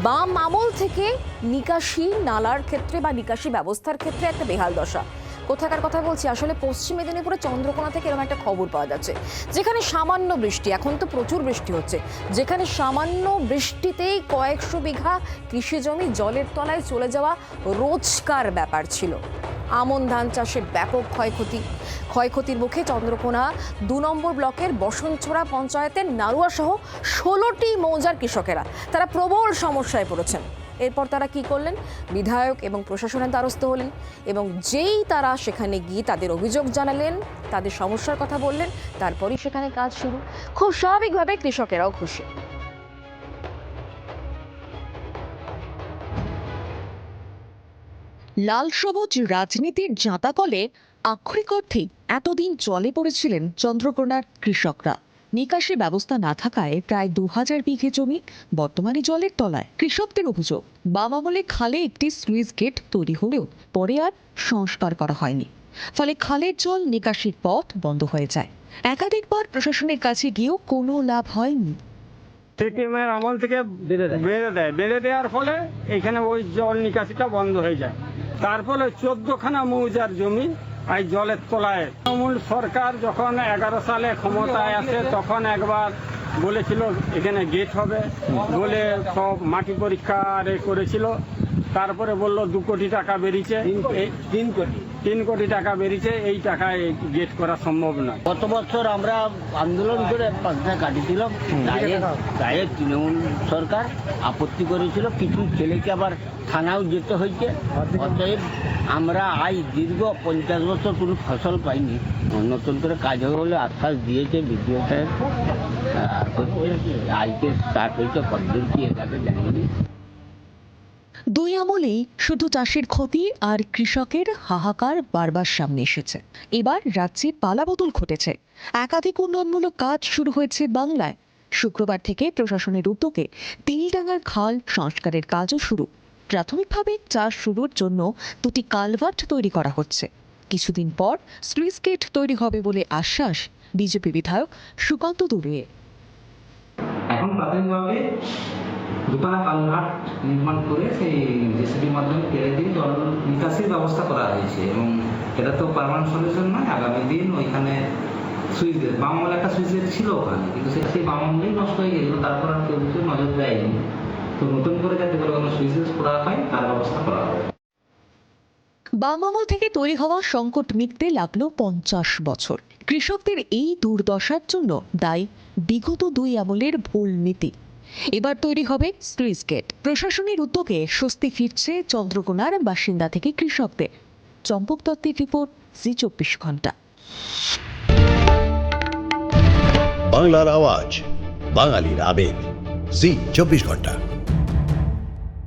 বাম আমল থেকে নিকাশি নালার ক্ষেত্রে বা নিকাশি ব্যবস্থার ক্ষেত্রে একটা বেহাল দশা। কোথাকার কথা বলছি, আসলে পশ্চিম মেদিনীপুরে চন্দ্রকোনা থেকে এরকম একটা খবর পাওয়া যাচ্ছে, যেখানে সামান্য বৃষ্টি, এখন তো প্রচুর বৃষ্টি হচ্ছে, যেখানে সামান্য বৃষ্টিতেই কয়েকশো বিঘা কৃষি জমি জলের তলায় চলে যাওয়া রোজকার ব্যাপার ছিল। আমন ধান চাষে ব্যাপক ক্ষয়ক্ষতির মুখে চন্দ্রকোনা ২ নম্বর ব্লকের বসনছোড়া পঞ্চায়েতের নারুয়া সহ ১৬টি মৌজার কৃষকেরা তারা প্রবল সমস্যায় পড়েছেন। এরপর তারা কি করলেন, বিধায়ক এবং প্রশাসনের দ্বারস্থ হলেন এবং যেই তারা সেখানে গিয়ে তাদের অভিযোগ জানালেন, তাদের সমস্যার কথা বললেন, তারপরই সেখানে কাজ শুরু। খুব স্বাভাবিকভাবে কৃষকেরাও খুশি। লাল সবুজ রাজনীতির জাঁতাকলে আক্ষরিক অর্থেই এতদিন জলে পড়েছিলেন চন্দ্রকোনার কৃষকরা। নিকাশি ব্যবস্থা না থাকায় প্রায় ২০০০ বিঘে জমি বর্তমানে জলের তলায়। কৃষকদের অভিযোগ, বাম আমলে খালে একটি স্লুইস গেট তৈরি হলেও পরে আর সংস্কার করা হয়নি, ফলে খালের জল নিকাশির পথ বন্ধ হয়ে যায়। একাধিকবার প্রশাসনের কাছে গিয়েও কোনো লাভ হয়নি। সিকিমের আমল থেকে বেড়ে দেওয়ার ফলে এখানে ওই জল নিকাশিটা বন্ধ হয়ে যায়। তার ফলে ১৪খানা মৌজার জমি এই জলের তলায়। তৃণমূল সরকার যখন ১১ সালে ক্ষমতায় আসে তখন একবার বলেছিল এখানে গেট হবে বলে, সব মাটি পরীক্ষা করেছিল। তারপরে বলল ২ কোটি টাকা বেরিয়েছে, ৩ কোটি টাকা বেরিয়েছে, এই টাকায় গেট করা সম্ভব নয়। গত বছর আমরা আন্দোলন করে পাঁচটা কাটিয়েছিলাম, তাই তৃণমূল সরকার আপত্তি করেছিল, কিছু ছেলেকে আবার থানাও যেতে হয়েছে। অতএব আমরা আজ দীর্ঘ ৫০ বছর কোনো ফসল পাইনি, নতুন করে কাজ হবে বলে আশ্বাস দিয়েছে বিডিও সাহেব। আজকে স্টার্ট হয়েছে, কতদূর কি এলাকা জানিনি। দুই আমলেই শুধু চাষের ক্ষতি আর কৃষকের হাহাকার বারবার সামনে এসেছে। এবার রাজ্যে পালাবদল ঘটেছে, একাধিক উন্নয়নমূলক কাজ শুরু হয়েছে বাংলায়। শুক্রবার থেকে প্রশাসনের উদ্যোগে তিলডাঙ্গার খাল সংস্কারের কাজও শুরু। প্রাথমিকভাবে চাষ শুরুর জন্য ২টি কালভার্ট তৈরি করা হচ্ছে। কিছুদিন পর স্লুইস গেট তৈরি হবে বলে আশ্বাস বিজেপি বিধায়ক সুকান্ত দুড়ুইয়ের। এখন প্রাথমিকভাবে দুখানা কালভার্ট নির্মাণ করে সেই জেসিবির মাধ্যমে কেটে দিয়ে জল নিকাশির ব্যবস্থা করা হয়েছে এবং এটা তো পার্মানেন্ট সলিউশন নয়। আগামী দিন ওইখানে সুইচ গেট, বাম আমলে একটা সুইচ গেট ছিল ওখানে, কিন্তু সেই বাম আমলেই নষ্ট হয়ে গেছিল, তারপর আর কেউ কিছু নজর দেয়নি। তো নতুন করে যাতে করে কোনো সুইচ গেট করা হয় তার ব্যবস্থা করা হবে। বাম আমল থেকে তৈরি হওয়া সংকট মিটতে লাগলো ৫০ বছর। কৃষকদের এই দুর্দশার জন্য দায়ী বিগত ২ আমলের ভুল নীতি। এবার তৈরি হবে স্লুইস গেট। প্রশাসনের উদ্যোগে স্বস্তি ফিরছে চন্দ্রকোনার বাসিন্দা থেকে কৃষকদের। চম্পক দত্তের রিপোর্ট, জি২৪ ঘন্টা। বাংলার আওয়াজ, বাঙালির আবেগ, জি২৪ ঘন্টা।